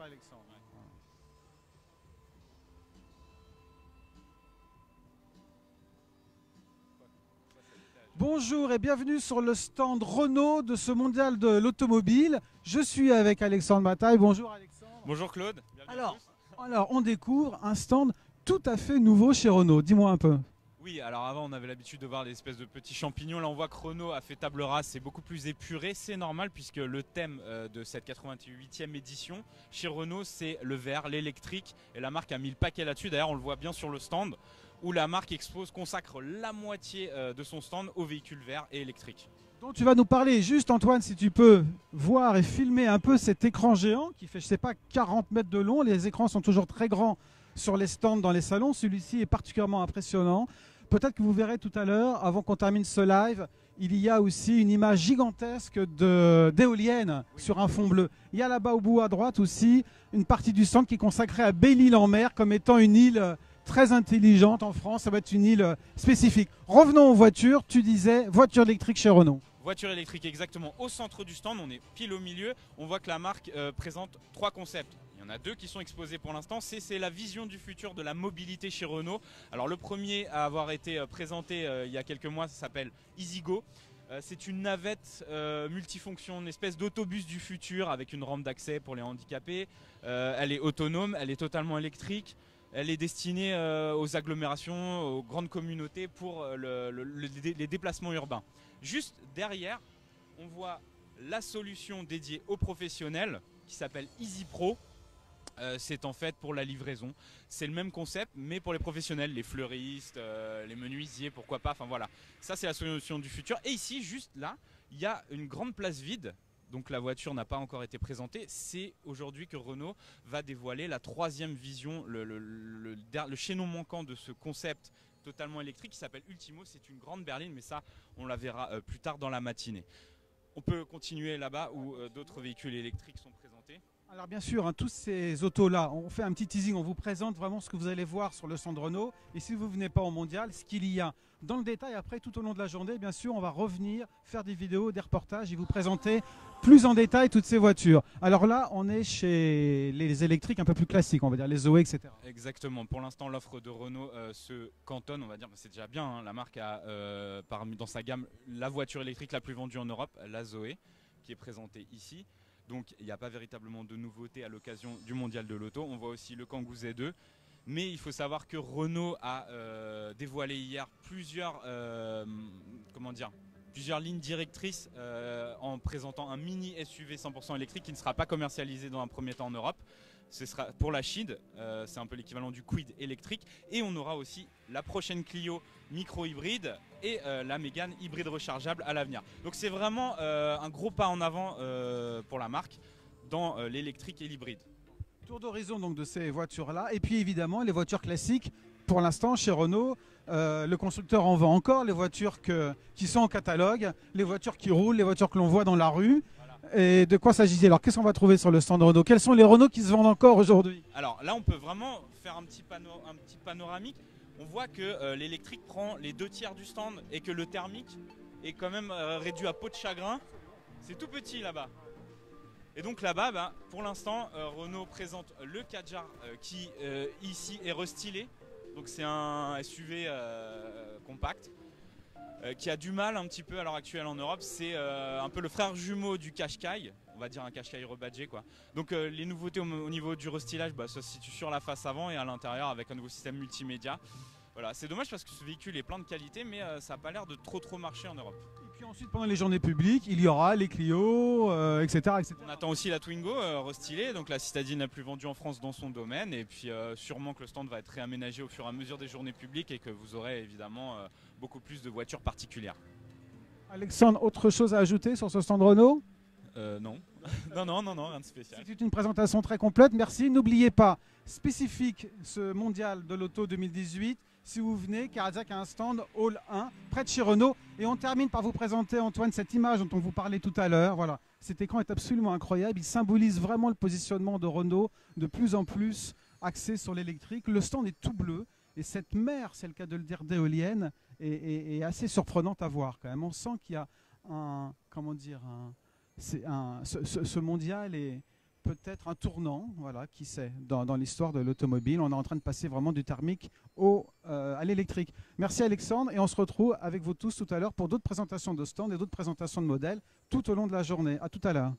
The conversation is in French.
pas Alexandre. Bonjour et bienvenue sur le stand Renault de ce mondial de l'automobile. Je suis avec Alexandre Bataille. Bonjour Alexandre. Bonjour Claude. Bienvenue à tous. Alors, on découvre un stand tout à fait nouveau chez Renault. Dis-moi un peu. Oui, alors avant on avait l'habitude de voir des espèces de petits champignons. Là on voit que Renault a fait table rase, c'est beaucoup plus épuré. C'est normal puisque le thème de cette 88e édition chez Renault c'est le vert, l'électrique. Et la marque a mis le paquet là-dessus. D'ailleurs on le voit bien sur le stand où la marque consacre la moitié de son stand aux véhicules verts et électriques. Donc tu vas nous parler juste Antoine si tu peux voir et filmer un peu cet écran géant qui fait je sais pas 40 mètres de long. Les écrans sont toujours très grands sur les stands dans les salons. Celui-ci est particulièrement impressionnant. Peut-être que vous verrez tout à l'heure, avant qu'on termine ce live, il y a aussi une image gigantesque d'éoliennes sur un fond bleu. Il y a là-bas au bout à droite aussi une partie du stand qui est consacrée à Belle-Île-en-Mer comme étant une île très intelligente en France. Ça va être une île spécifique. Revenons aux voitures. Tu disais voiture électrique chez Renault. Voiture électrique exactement au centre du stand, on est pile au milieu. On voit que la marque présente 3 concepts. Il y en a 2 qui sont exposés pour l'instant. C'est la vision du futur de la mobilité chez Renault. Alors le premier à avoir été présenté il y a quelques mois, ça s'appelle EasyGo. C'est une navette multifonction, une espèce d'autobus du futur avec une rampe d'accès pour les handicapés. Elle est autonome, elle est totalement électrique. Elle est destinée aux agglomérations, aux grandes communautés pour les déplacements urbains. Juste derrière, on voit la solution dédiée aux professionnels qui s'appelle EasyPro. C'est en fait pour la livraison. C'est le même concept, mais pour les professionnels, les fleuristes, les menuisiers, pourquoi pas. Enfin voilà, ça c'est la solution du futur. Et ici, juste là, il y a une grande place vide. Donc la voiture n'a pas encore été présentée. C'est aujourd'hui que Renault va dévoiler la 3e vision, le chaînon manquant de ce concept totalement électrique qui s'appelle Ultimo. C'est une grande berline, mais ça, on la verra plus tard dans la matinée. On peut continuer là-bas où d'autres véhicules électriques sont présentés. Alors bien sûr, tous ces autos-là, on fait un petit teasing, on vous présente vraiment ce que vous allez voir sur le stand Renault. Et si vous ne venez pas au mondial, ce qu'il y a dans le détail après tout au long de la journée, bien sûr, on va revenir faire des vidéos, des reportages et vous présenter plus en détail toutes ces voitures. Alors là, on est chez les électriques un peu plus classiques, on va dire les Zoé, etc. Exactement. Pour l'instant, l'offre de Renault se cantonne, on va dire, c'est déjà bien. Hein. La marque a dans sa gamme la voiture électrique la plus vendue en Europe, la Zoé, qui est présentée ici. Donc il n'y a pas véritablement de nouveautés à l'occasion du mondial de l'auto. On voit aussi le Kangoo Z2. Mais il faut savoir que Renault a dévoilé hier plusieurs lignes directrices en présentant un mini SUV 100% électrique qui ne sera pas commercialisé dans un premier temps en Europe. Ce sera pour la Shid, c'est un peu l'équivalent du Kwid électrique. Et on aura aussi la prochaine Clio micro-hybride et la Mégane hybride rechargeable à l'avenir. Donc c'est vraiment un gros pas en avant pour la marque dans l'électrique et l'hybride. Tour d'horizon donc de ces voitures-là. Et puis évidemment les voitures classiques. Pour l'instant chez Renault, le constructeur en vend encore. Les voitures qui sont en catalogue, les voitures qui roulent, les voitures que l'on voit dans la rue. Et de quoi s'agit-il? Alors qu'est-ce qu'on va trouver sur le stand Renault? Quels sont les Renault qui se vendent encore aujourd'hui? Alors là on peut vraiment faire un petit panoramique. On voit que l'électrique prend les 2/3 du stand et que le thermique est quand même réduit à peau de chagrin. C'est tout petit là-bas. Et donc là-bas, pour l'instant, Renault présente le Kadjar qui ici est restylé. Donc c'est un SUV compact qui a du mal un petit peu à l'heure actuelle en Europe. C'est un peu le frère jumeau du Qashqai, on va dire un Qashqai rebadgé quoi. Donc les nouveautés au niveau du restylage ça se situe sur la face avant et à l'intérieur avec un nouveau système multimédia. Voilà, c'est dommage parce que ce véhicule est plein de qualité mais ça n'a pas l'air de trop marcher en Europe. Et puis ensuite pendant les journées publiques, il y aura les Clio, etc., etc. On attend aussi la Twingo restylée, donc la citadine la plus vendue en France dans son domaine. Et puis sûrement que le stand va être réaménagé au fur et à mesure des journées publiques et que vous aurez évidemment beaucoup plus de voitures particulières. Alexandre, autre chose à ajouter sur ce stand Renault? Non. non, rien de spécial. C'est une présentation très complète, merci. N'oubliez pas, spécifique ce mondial de l'auto 2018, si vous venez, Carazac a un stand Hall 1, près de chez Renault. Et on termine par vous présenter, Antoine, cette image dont on vous parlait tout à l'heure. Voilà, cet écran est absolument incroyable. Il symbolise vraiment le positionnement de Renault, de plus en plus axé sur l'électrique. Le stand est tout bleu. Et cette mer, c'est le cas de le dire, d'éoliennes, est assez surprenante à voir quand même. On sent qu'il y a ce mondial peut-être un tournant, voilà, qui sait, dans l'histoire de l'automobile. On est en train de passer vraiment du thermique à l'électrique. Merci Alexandre, et on se retrouve avec vous tous tout à l'heure pour d'autres présentations de stands et d'autres présentations de modèles tout au long de la journée. À tout à l'heure.